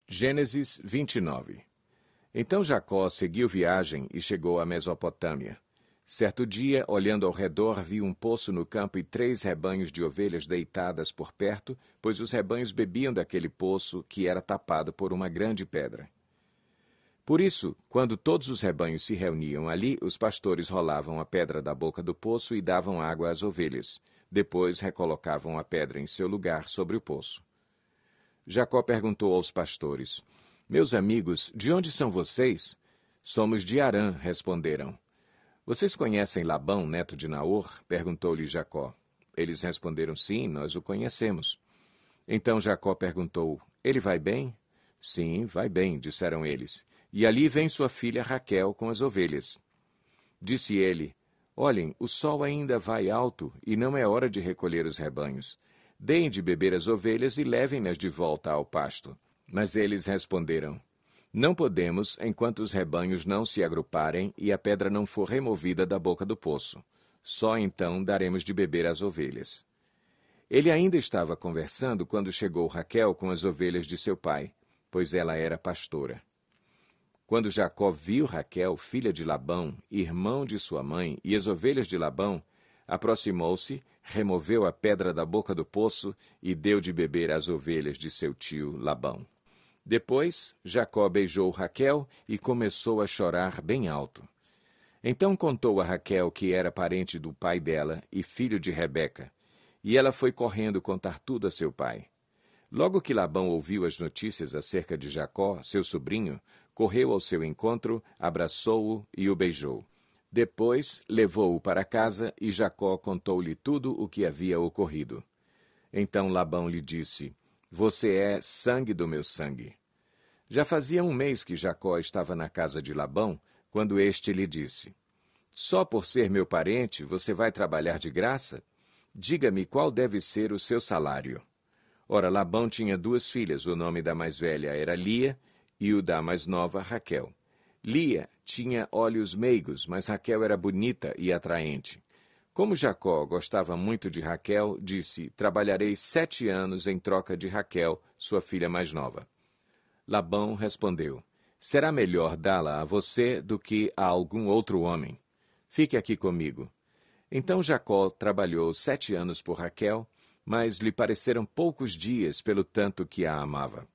Gênesis 29. Então Jacó seguiu viagem e chegou à Mesopotâmia. Certo dia, olhando ao redor, viu um poço no campo e 3 rebanhos de ovelhas deitadas por perto, pois os rebanhos bebiam daquele poço que era tapado por uma grande pedra. Por isso, quando todos os rebanhos se reuniam ali, os pastores rolavam a pedra da boca do poço e davam água às ovelhas. Depois recolocavam a pedra em seu lugar sobre o poço. Jacó perguntou aos pastores: Meus amigos, de onde são vocês? Somos de Harã, responderam. Vocês conhecem Labão, neto de Naor? Perguntou-lhe Jacó. Eles responderam: Sim, nós o conhecemos. Então Jacó perguntou: Ele vai bem? Sim, vai bem, disseram eles. E ali vem sua filha Raquel com as ovelhas. Disse ele: Olhem, o sol ainda vai alto e não é hora de recolher os rebanhos. Deem de beber as ovelhas e levem-nas de volta ao pasto. Mas eles responderam: Não podemos, enquanto os rebanhos não se agruparem e a pedra não for removida da boca do poço. Só então daremos de beber às ovelhas. Ele ainda estava conversando quando chegou Raquel com as ovelhas de seu pai, pois ela era pastora. Quando Jacó viu Raquel, filha de Labão, irmão de sua mãe, e as ovelhas de Labão, aproximou-se, removeu a pedra da boca do poço e deu de beber às ovelhas de seu tio Labão. Depois, Jacó beijou Raquel e começou a chorar bem alto. Então contou a Raquel que era parente do pai dela e filho de Rebeca, e ela foi correndo contar tudo a seu pai. Logo que Labão ouviu as notícias acerca de Jacó, seu sobrinho, correu ao seu encontro, abraçou-o e o beijou. Depois, levou-o para casa e Jacó contou-lhe tudo o que havia ocorrido. Então Labão lhe disse: Você é sangue do meu sangue. Já fazia 1 mês que Jacó estava na casa de Labão, quando este lhe disse: Só por ser meu parente você vai trabalhar de graça? Diga-me qual deve ser o seu salário. Ora, Labão tinha 2 filhas, o nome da mais velha era Lia e o da mais nova, Raquel. Lia tinha olhos meigos, mas Raquel era bonita e atraente. Como Jacó gostava muito de Raquel, disse: Trabalharei 7 anos em troca de Raquel, sua filha mais nova. Labão respondeu: Será melhor dá-la a você do que a algum outro homem. Fique aqui comigo. Então Jacó trabalhou 7 anos por Raquel, mas lhe pareceram poucos dias pelo tanto que a amava.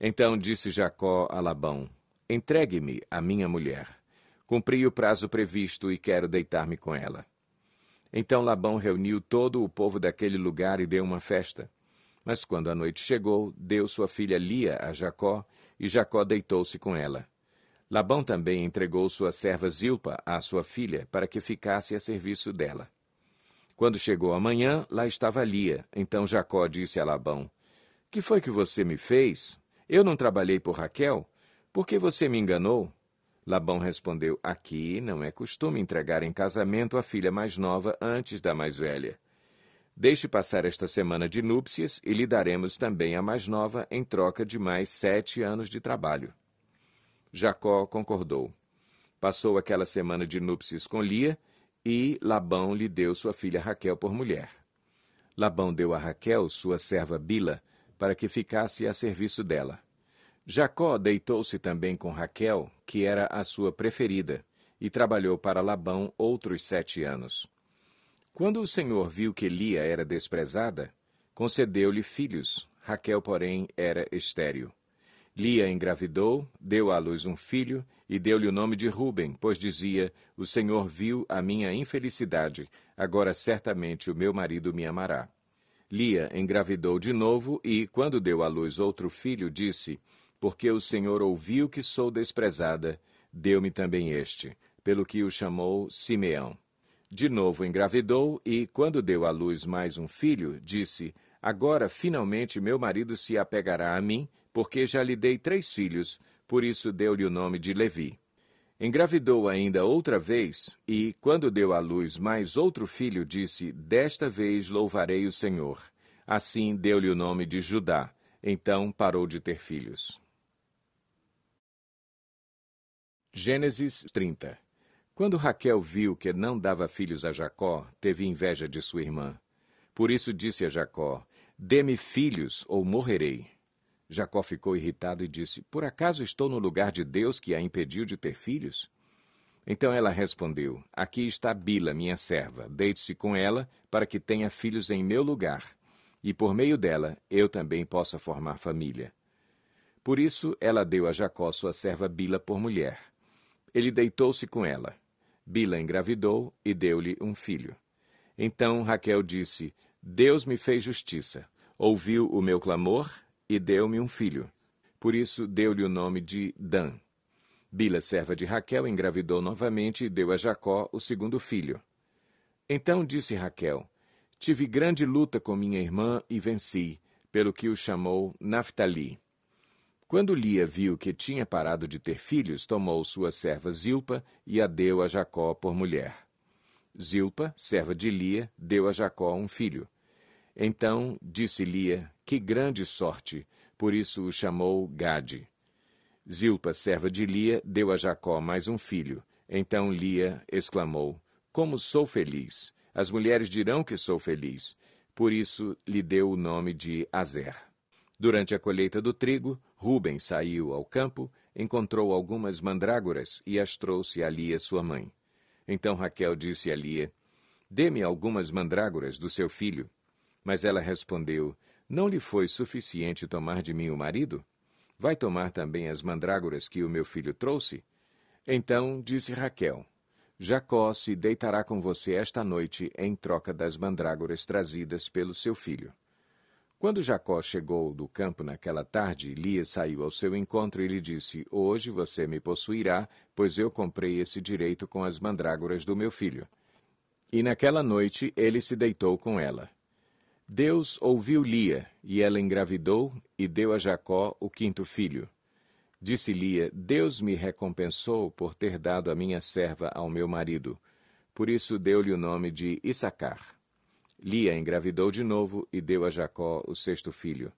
Então disse Jacó a Labão: Entregue-me a minha mulher. Cumpri o prazo previsto e quero deitar-me com ela. Então Labão reuniu todo o povo daquele lugar e deu uma festa. Mas quando a noite chegou, deu sua filha Lia a Jacó, e Jacó deitou-se com ela. Labão também entregou sua serva Zilpa à sua filha, para que ficasse a serviço dela. Quando chegou a manhã, lá estava Lia. Então Jacó disse a Labão: Que foi que você me fez? Eu não trabalhei por Raquel? Por que você me enganou? Labão respondeu: Aqui não é costume entregar em casamento a filha mais nova antes da mais velha. Deixe passar esta semana de núpcias e lhe daremos também a mais nova em troca de mais 7 anos de trabalho. Jacó concordou. Passou aquela semana de núpcias com Lia e Labão lhe deu sua filha Raquel por mulher. Labão deu a Raquel sua serva Bila, para que ficasse a serviço dela. Jacó deitou-se também com Raquel, que era a sua preferida, e trabalhou para Labão outros 7 anos. Quando o Senhor viu que Lia era desprezada, concedeu-lhe filhos. Raquel, porém, era estéril. Lia engravidou, deu à luz um filho e deu-lhe o nome de Ruben, pois dizia: O Senhor viu a minha infelicidade, agora certamente o meu marido me amará. Lia engravidou de novo e, quando deu à luz outro filho, disse: Porque o Senhor ouviu que sou desprezada, deu-me também este, pelo que o chamou Simeão. De novo engravidou e, quando deu à luz mais um filho, disse: Agora, finalmente, meu marido se apegará a mim, porque já lhe dei 3 filhos, por isso deu-lhe o nome de Levi. Engravidou ainda outra vez, e, quando deu à luz mais outro filho, disse: Desta vez louvarei o Senhor. Assim deu-lhe o nome de Judá. Então parou de ter filhos. Gênesis 30. Quando Raquel viu que não dava filhos a Jacó, teve inveja de sua irmã. Por isso disse a Jacó: Dê-me filhos ou morrerei. Jacó ficou irritado e disse: Por acaso estou no lugar de Deus que a impediu de ter filhos? Então ela respondeu: Aqui está Bila, minha serva. Deite-se com ela, para que tenha filhos em meu lugar, e por meio dela eu também possa formar família. Por isso ela deu a Jacó sua serva Bila por mulher. Ele deitou-se com ela. Bila engravidou e deu-lhe um filho. Então Raquel disse: Deus me fez justiça, ouviu o meu clamor e deu-me um filho. Por isso deu-lhe o nome de Dan. Bila, serva de Raquel, engravidou novamente e deu a Jacó o segundo filho. Então disse Raquel: Tive grande luta com minha irmã e venci, pelo que o chamou Naftali. Quando Lia viu que tinha parado de ter filhos, tomou sua serva Zilpa e a deu a Jacó por mulher. Zilpa, serva de Lia, deu a Jacó um filho. Então disse Lia: Que grande sorte! Por isso o chamou Gade. Zilpa, serva de Lia, deu a Jacó mais um filho. Então Lia exclamou: Como sou feliz! As mulheres dirão que sou feliz. Por isso lhe deu o nome de Azer. Durante a colheita do trigo, Rúben saiu ao campo, encontrou algumas mandrágoras e as trouxe a Lia, sua mãe. Então Raquel disse a Lia: Dê-me algumas mandrágoras do seu filho. Mas ela respondeu: Não lhe foi suficiente tomar de mim o marido? Vai tomar também as mandrágoras que o meu filho trouxe? Então disse Raquel: Jacó se deitará com você esta noite em troca das mandrágoras trazidas pelo seu filho. Quando Jacó chegou do campo naquela tarde, Lia saiu ao seu encontro e lhe disse: Hoje você me possuirá, pois eu comprei esse direito com as mandrágoras do meu filho. E naquela noite ele se deitou com ela. Deus ouviu Lia, e ela engravidou e deu a Jacó o quinto filho. Disse Lia: Deus me recompensou por ter dado a minha serva ao meu marido. Por isso deu-lhe o nome de Issacar. Lia engravidou de novo e deu a Jacó o sexto filho.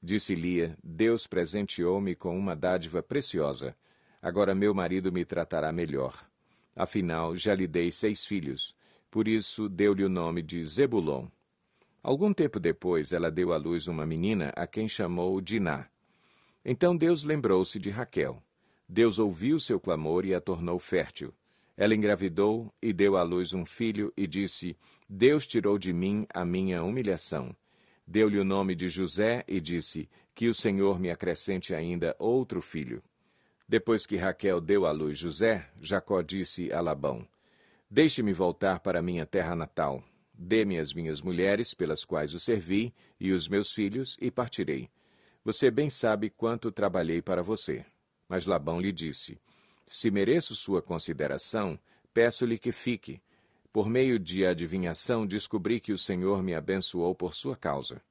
Disse Lia: Deus presenteou-me com uma dádiva preciosa. Agora meu marido me tratará melhor. Afinal, já lhe dei 6 filhos. Por isso deu-lhe o nome de Zebulon. Algum tempo depois, ela deu à luz uma menina a quem chamou Diná. Então Deus lembrou-se de Raquel. Deus ouviu seu clamor e a tornou fértil. Ela engravidou e deu à luz um filho e disse: Deus tirou de mim a minha humilhação. Deu-lhe o nome de José e disse: Que o Senhor me acrescente ainda outro filho. Depois que Raquel deu à luz José, Jacó disse a Labão: Deixe-me voltar para minha terra natal. Dê-me as minhas mulheres, pelas quais o servi, e os meus filhos, e partirei. Você bem sabe quanto trabalhei para você. Mas Labão lhe disse: Se mereço sua consideração, peço-lhe que fique. Por meio de adivinhação, descobri que o Senhor me abençoou por sua causa.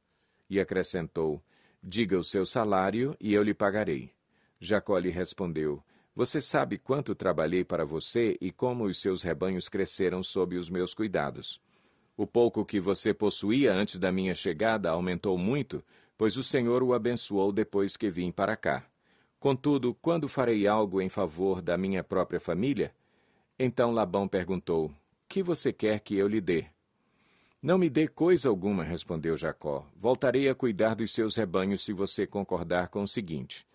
E acrescentou: Diga o seu salário, e eu lhe pagarei. Jacó lhe respondeu: Você sabe quanto trabalhei para você e como os seus rebanhos cresceram sob os meus cuidados. O pouco que você possuía antes da minha chegada aumentou muito, pois o Senhor o abençoou depois que vim para cá. Contudo, quando farei algo em favor da minha própria família? Então Labão perguntou: Que você quer que eu lhe dê? Não me dê coisa alguma, respondeu Jacó. Voltarei a cuidar dos seus rebanhos se você concordar com o seguinte: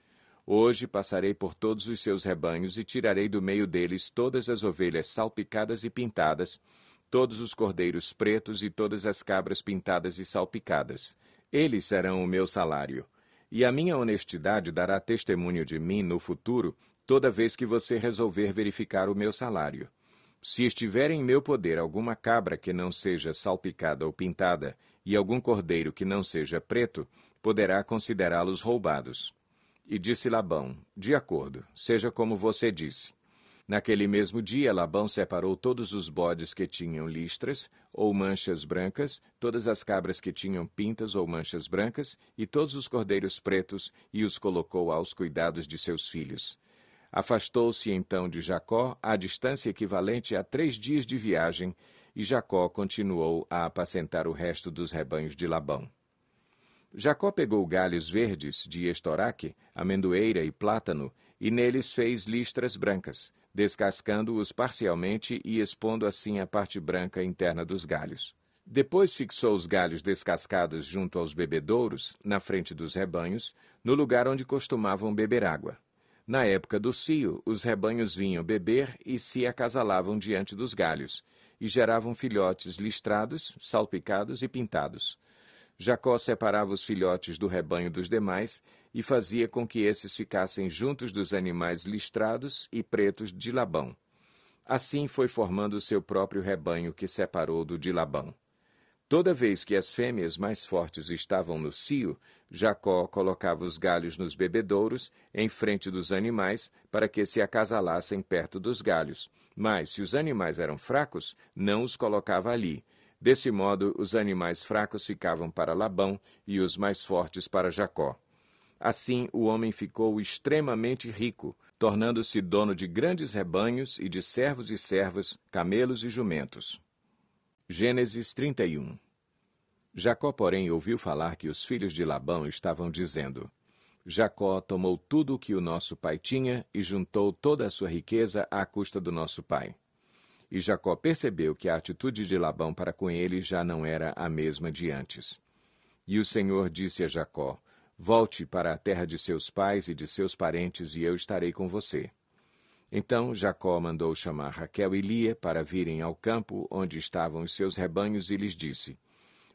Hoje passarei por todos os seus rebanhos e tirarei do meio deles todas as ovelhas salpicadas e pintadas, todos os cordeiros pretos e todas as cabras pintadas e salpicadas. Eles serão o meu salário. E a minha honestidade dará testemunho de mim no futuro, toda vez que você resolver verificar o meu salário. Se estiver em meu poder alguma cabra que não seja salpicada ou pintada, e algum cordeiro que não seja preto, poderá considerá-los roubados. E disse Labão: De acordo, seja como você disse. Naquele mesmo dia, Labão separou todos os bodes que tinham listras ou manchas brancas, todas as cabras que tinham pintas ou manchas brancas, e todos os cordeiros pretos, e os colocou aos cuidados de seus filhos. Afastou-se então de Jacó à distância equivalente a 3 dias de viagem, e Jacó continuou a apacentar o resto dos rebanhos de Labão. Jacó pegou galhos verdes de estoraque, amendoeira e plátano, e neles fez listras brancas, descascando-os parcialmente e expondo assim a parte branca interna dos galhos. Depois fixou os galhos descascados junto aos bebedouros, na frente dos rebanhos, no lugar onde costumavam beber água. Na época do cio, os rebanhos vinham beber e se acasalavam diante dos galhos, e geravam filhotes listrados, salpicados e pintados. Jacó separava os filhotes do rebanho dos demais e fazia com que esses ficassem juntos dos animais listrados e pretos de Labão. Assim foi formando o seu próprio rebanho que separou do de Labão. Toda vez que as fêmeas mais fortes estavam no cio, Jacó colocava os galhos nos bebedouros, em frente dos animais, para que se acasalassem perto dos galhos. Mas, se os animais eram fracos, não os colocava ali. Desse modo, os animais fracos ficavam para Labão e os mais fortes para Jacó. Assim, o homem ficou extremamente rico, tornando-se dono de grandes rebanhos e de servos e servas, camelos e jumentos. Gênesis 31. Jacó, porém, ouviu falar que os filhos de Labão estavam dizendo: Jacó tomou tudo o que o nosso pai tinha e juntou toda a sua riqueza à custa do nosso pai. E Jacó percebeu que a atitude de Labão para com ele já não era a mesma de antes. E o Senhor disse a Jacó: Volte para a terra de seus pais e de seus parentes, e eu estarei com você. Então Jacó mandou chamar Raquel e Lia para virem ao campo onde estavam os seus rebanhos e lhes disse: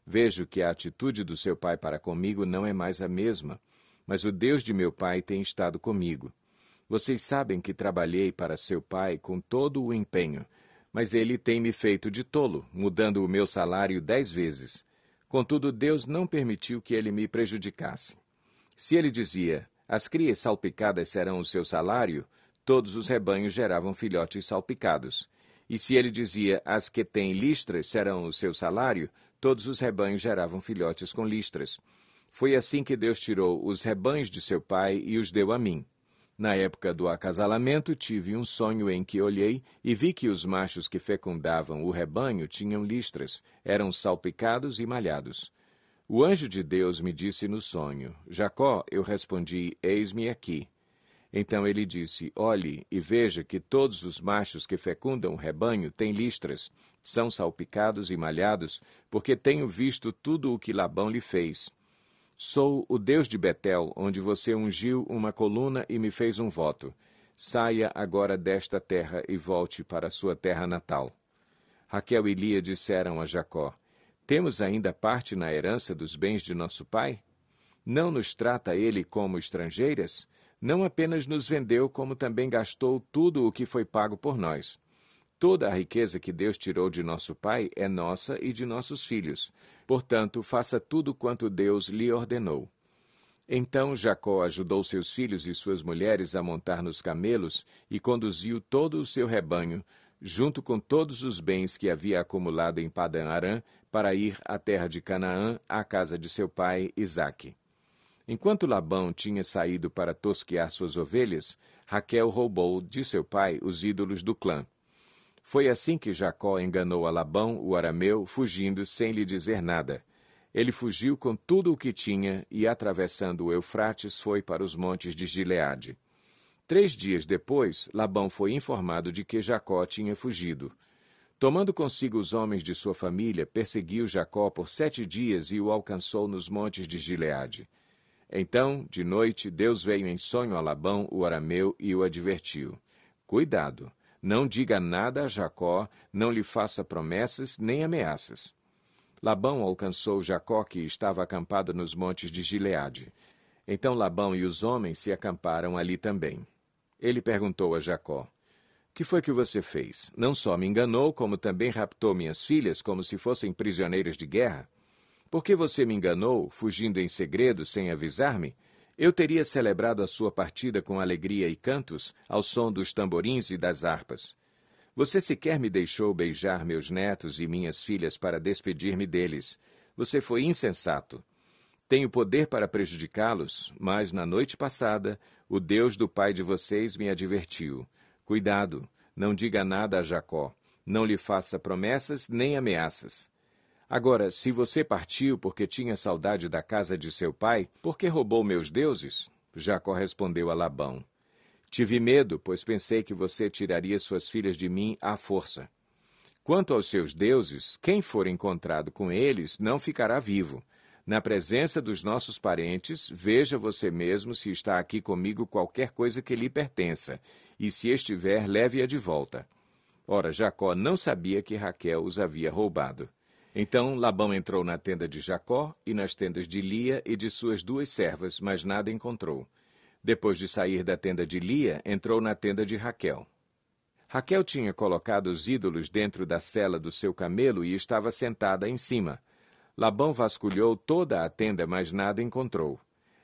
Vejo que a atitude do seu pai para comigo não é mais a mesma, mas o Deus de meu pai tem estado comigo. Vocês sabem que trabalhei para seu pai com todo o empenho, mas ele tem me feito de tolo, mudando o meu salário 10 vezes. Contudo, Deus não permitiu que ele me prejudicasse. Se ele dizia: As crias salpicadas serão o seu salário, todos os rebanhos geravam filhotes salpicados. E se ele dizia: As que têm listras serão o seu salário, todos os rebanhos geravam filhotes com listras. Foi assim que Deus tirou os rebanhos de seu pai e os deu a mim. Na época do acasalamento, tive um sonho em que olhei e vi que os machos que fecundavam o rebanho tinham listras, eram salpicados e malhados. O anjo de Deus me disse no sonho: Jacó, eu respondi: Eis-me aqui. Então ele disse: Olhe e veja que todos os machos que fecundam o rebanho têm listras, são salpicados e malhados, porque tenho visto tudo o que Labão lhe fez. Sou o Deus de Betel, onde você ungiu uma coluna e me fez um voto. Saia agora desta terra e volte para a sua terra natal. Raquel e Lia disseram a Jacó: Temos ainda parte na herança dos bens de nosso pai? Não nos trata ele como estrangeiras? Não apenas nos vendeu, como também gastou tudo o que foi pago por nós. Toda a riqueza que Deus tirou de nosso pai é nossa e de nossos filhos. Portanto, faça tudo quanto Deus lhe ordenou. Então Jacó ajudou seus filhos e suas mulheres a montar nos camelos e conduziu todo o seu rebanho, junto com todos os bens que havia acumulado em Padã-Arã, para ir à terra de Canaã, à casa de seu pai Isaque. Enquanto Labão tinha saído para tosquear suas ovelhas, Raquel roubou de seu pai os ídolos do clã. Foi assim que Jacó enganou a Labão, o arameu, fugindo sem lhe dizer nada. Ele fugiu com tudo o que tinha e, atravessando o Eufrates, foi para os montes de Gileade. 3 dias depois, Labão foi informado de que Jacó tinha fugido. Tomando consigo os homens de sua família, perseguiu Jacó por 7 dias e o alcançou nos montes de Gileade. Então, de noite, Deus veio em sonho a Labão, o arameu, e o advertiu: Cuidado! Não diga nada a Jacó, não lhe faça promessas nem ameaças. Labão alcançou Jacó, que estava acampado nos montes de Gileade. Então Labão e os homens se acamparam ali também. Ele perguntou a Jacó: Que foi que você fez? Não só me enganou, como também raptou minhas filhas como se fossem prisioneiras de guerra? Por que você me enganou, fugindo em segredo, sem avisar-me? Eu teria celebrado a sua partida com alegria e cantos, ao som dos tamborins e das harpas. Você sequer me deixou beijar meus netos e minhas filhas para despedir-me deles. Você foi insensato. Tenho poder para prejudicá-los, mas na noite passada, o Deus do pai de vocês me advertiu. Cuidado, não diga nada a Jacó. Não lhe faça promessas nem ameaças. Agora, se você partiu porque tinha saudade da casa de seu pai, por que roubou meus deuses? Jacó respondeu a Labão: Tive medo, pois pensei que você tiraria suas filhas de mim à força. Quanto aos seus deuses, quem for encontrado com eles não ficará vivo. Na presença dos nossos parentes, veja você mesmo se está aqui comigo qualquer coisa que lhe pertença, e se estiver, leve-a de volta. Ora, Jacó não sabia que Raquel os havia roubado. Então Labão entrou na tenda de Jacó e nas tendas de Lia e de suas 2 servas, mas nada encontrou. Depois de sair da tenda de Lia, entrou na tenda de Raquel. Raquel tinha colocado os ídolos dentro da sela do seu camelo e estava sentada em cima. Labão vasculhou toda a tenda, mas nada encontrou.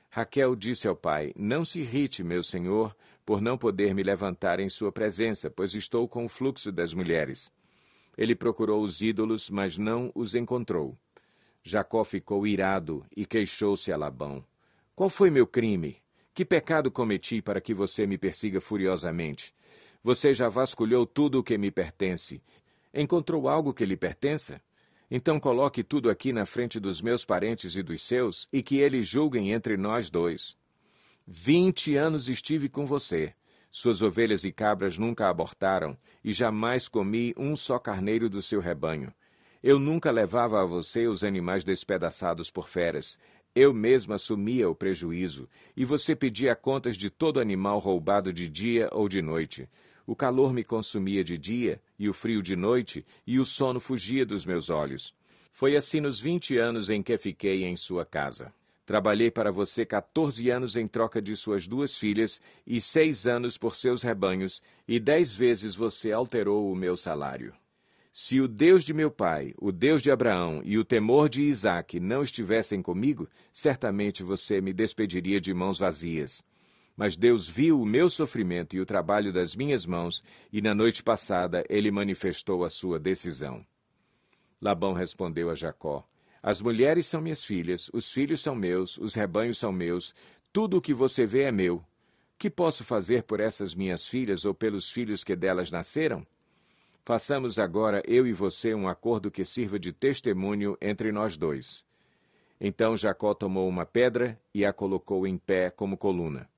Raquel disse ao pai: Não se irrite, meu senhor, por não poder me levantar em sua presença, pois estou com o fluxo das mulheres. Ele procurou os ídolos, mas não os encontrou. Jacó ficou irado e queixou-se a Labão. Qual foi meu crime? Que pecado cometi para que você me persiga furiosamente? Você já vasculhou tudo o que me pertence. Encontrou algo que lhe pertença? Então coloque tudo aqui na frente dos meus parentes e dos seus, e que eles julguem entre nós 2. 20 anos estive com você. Suas ovelhas e cabras nunca abortaram, e jamais comi um só carneiro do seu rebanho. Eu nunca levava a você os animais despedaçados por feras. Eu mesmo assumia o prejuízo, e você pedia contas de todo animal roubado de dia ou de noite. O calor me consumia de dia, e o frio de noite, e o sono fugia dos meus olhos. Foi assim nos 20 anos em que fiquei em sua casa. Trabalhei para você 14 anos em troca de suas 2 filhas e 6 anos por seus rebanhos, e 10 vezes você alterou o meu salário. Se o Deus de meu pai, o Deus de Abraão e o temor de Isaque não estivessem comigo, certamente você me despediria de mãos vazias. Mas Deus viu o meu sofrimento e o trabalho das minhas mãos, e na noite passada ele manifestou a sua decisão. Labão respondeu a Jacó: As mulheres são minhas filhas, os filhos são meus, os rebanhos são meus, tudo o que você vê é meu. Que posso fazer por essas minhas filhas ou pelos filhos que delas nasceram? Façamos agora eu e você um acordo que sirva de testemunho entre nós 2. Então Jacó tomou uma pedra e a colocou em pé como coluna.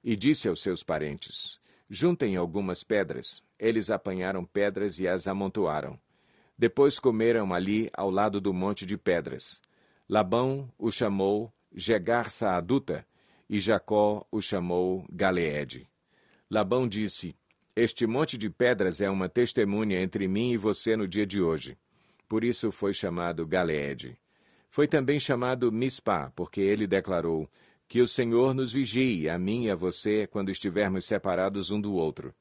E disse aos seus parentes: Juntem algumas pedras. Eles apanharam pedras e as amontoaram. Depois comeram ali ao lado do monte de pedras. Labão o chamou Jegar-Saaduta e Jacó o chamou Galeede. Labão disse: Este monte de pedras é uma testemunha entre mim e você no dia de hoje. Por isso foi chamado Galeede. Foi também chamado Mispá, porque ele declarou: Que o Senhor nos vigie, a mim e a você, quando estivermos separados um do outro.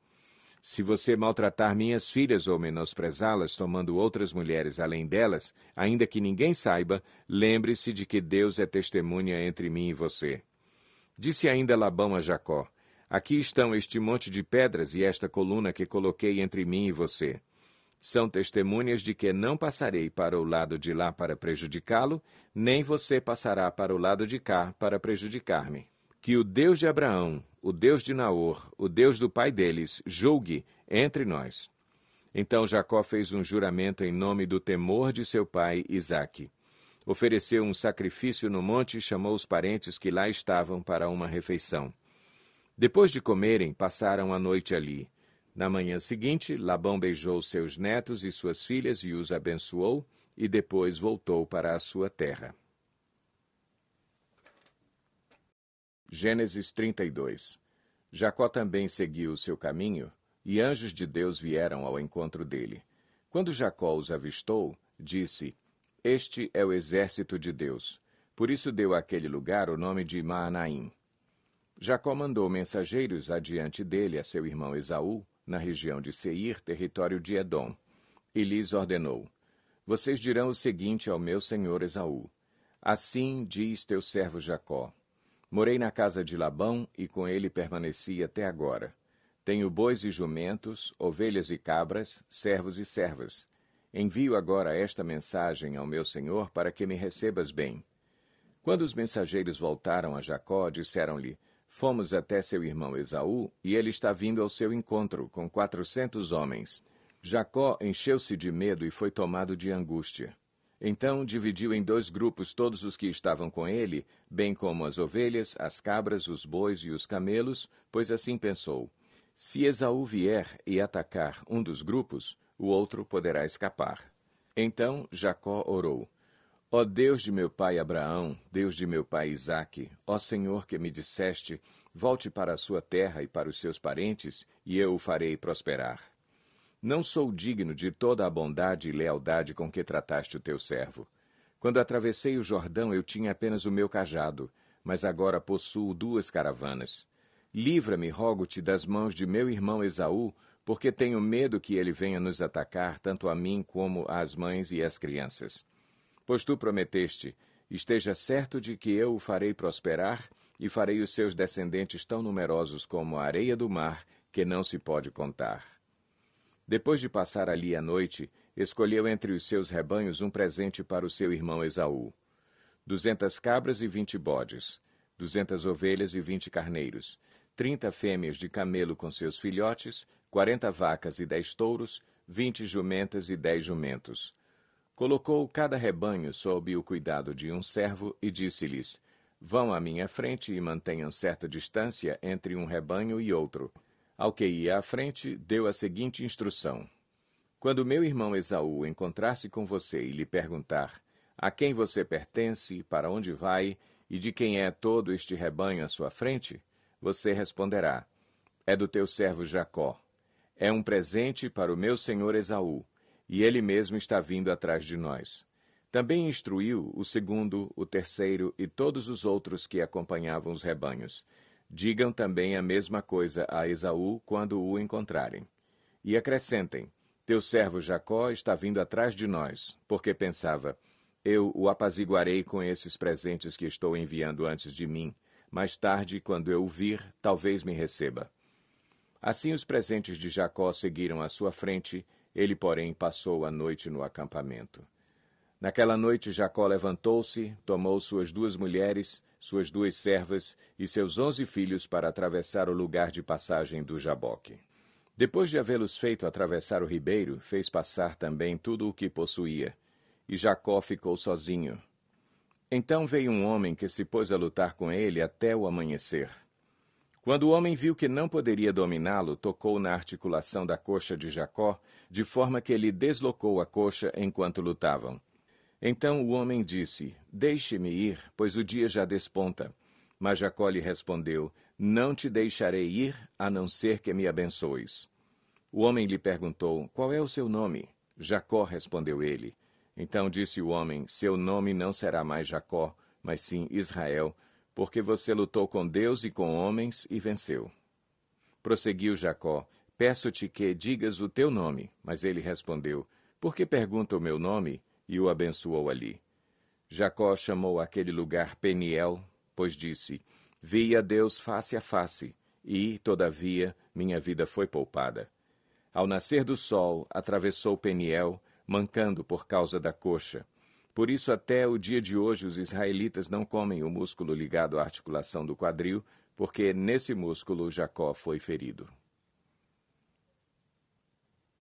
Se você maltratar minhas filhas ou menosprezá-las, tomando outras mulheres além delas, ainda que ninguém saiba, lembre-se de que Deus é testemunha entre mim e você. Disse ainda Labão a Jacó: Aqui estão este monte de pedras e esta coluna que coloquei entre mim e você. São testemunhas de que não passarei para o lado de lá para prejudicá-lo, nem você passará para o lado de cá para prejudicar-me. Que o Deus de Abraão, o Deus de Naor, o Deus do pai deles, julgue entre nós. Então Jacó fez um juramento em nome do temor de seu pai Isaque. Ofereceu um sacrifício no monte e chamou os parentes que lá estavam para uma refeição. Depois de comerem, passaram a noite ali. Na manhã seguinte, Labão beijou seus netos e suas filhas e os abençoou, e depois voltou para a sua terra. Gênesis 32. Jacó também seguiu o seu caminho, e anjos de Deus vieram ao encontro dele. Quando Jacó os avistou, disse: Este é o exército de Deus. Por isso deu àquele lugar o nome de Maanaim. Jacó mandou mensageiros adiante dele a seu irmão Esaú, na região de Seir, território de Edom, e lhes ordenou: Vocês dirão o seguinte ao meu senhor Esaú: Assim diz teu servo Jacó: Morei na casa de Labão e com ele permaneci até agora. Tenho bois e jumentos, ovelhas e cabras, servos e servas. Envio agora esta mensagem ao meu senhor para que me recebas bem. Quando os mensageiros voltaram a Jacó, disseram-lhe: Fomos até seu irmão Esaú, e ele está vindo ao seu encontro, com 400 homens. Jacó encheu-se de medo e foi tomado de angústia. Então dividiu em 2 grupos todos os que estavam com ele, bem como as ovelhas, as cabras, os bois e os camelos, pois assim pensou: Se Esaú vier e atacar um dos grupos, o outro poderá escapar. Então Jacó orou: Ó Deus de meu pai Abraão, Deus de meu pai Isaque, ó Senhor que me disseste, volte para a sua terra e para os seus parentes, e eu o farei prosperar. Não sou digno de toda a bondade e lealdade com que trataste o teu servo. Quando atravessei o Jordão, eu tinha apenas o meu cajado, mas agora possuo 2 caravanas. Livra-me, rogo-te, das mãos de meu irmão Esaú, porque tenho medo que ele venha nos atacar, tanto a mim como às mães e às crianças. Pois tu prometeste, esteja certo de que eu o farei prosperar, e farei os seus descendentes tão numerosos como a areia do mar, que não se pode contar. Depois de passar ali a noite, escolheu entre os seus rebanhos um presente para o seu irmão Esaú: 200 cabras e 20 bodes, 200 ovelhas e 20 carneiros, 30 fêmeas de camelo com seus filhotes, 40 vacas e 10 touros, 20 jumentas e 10 jumentos. Colocou cada rebanho sob o cuidado de um servo e disse-lhes: Vão à minha frente e mantenham certa distância entre um rebanho e outro. Ao que ia à frente, deu a seguinte instrução: Quando meu irmão Esaú encontrar-se com você e lhe perguntar a quem você pertence, para onde vai e de quem é todo este rebanho à sua frente, você responderá: É do teu servo Jacó. É um presente para o meu senhor Esaú, e ele mesmo está vindo atrás de nós. Também instruiu o segundo, o terceiro e todos os outros que acompanhavam os rebanhos: Digam também a mesma coisa a Esaú quando o encontrarem. E acrescentem: Teu servo Jacó está vindo atrás de nós, porque pensava: Eu o apaziguarei com esses presentes que estou enviando antes de mim. Mais tarde, quando eu o vir, talvez me receba. Assim os presentes de Jacó seguiram à sua frente, ele, porém, passou a noite no acampamento. Naquela noite Jacó levantou-se, tomou suas 2 mulheres, suas 2 servas e seus 11 filhos para atravessar o lugar de passagem do Jaboque. Depois de havê-los feito atravessar o ribeiro, fez passar também tudo o que possuía, e Jacó ficou sozinho. Então veio um homem que se pôs a lutar com ele até o amanhecer. Quando o homem viu que não poderia dominá-lo, tocou na articulação da coxa de Jacó, de forma que ele deslocou a coxa enquanto lutavam. Então o homem disse: Deixe-me ir, pois o dia já desponta. Mas Jacó lhe respondeu: Não te deixarei ir, a não ser que me abençoes. O homem lhe perguntou: Qual é o seu nome? Jacó, respondeu ele. Então disse o homem: Seu nome não será mais Jacó, mas sim Israel, porque você lutou com Deus e com homens e venceu. Prosseguiu Jacó: Peço-te que digas o teu nome. Mas ele respondeu: Por que pergunta o meu nome? E o abençoou ali. Jacó chamou aquele lugar Peniel, pois disse: Vi a Deus face a face, e, todavia, minha vida foi poupada. Ao nascer do sol, atravessou Peniel, mancando por causa da coxa. Por isso, até o dia de hoje, os israelitas não comem o músculo ligado à articulação do quadril, porque nesse músculo Jacó foi ferido.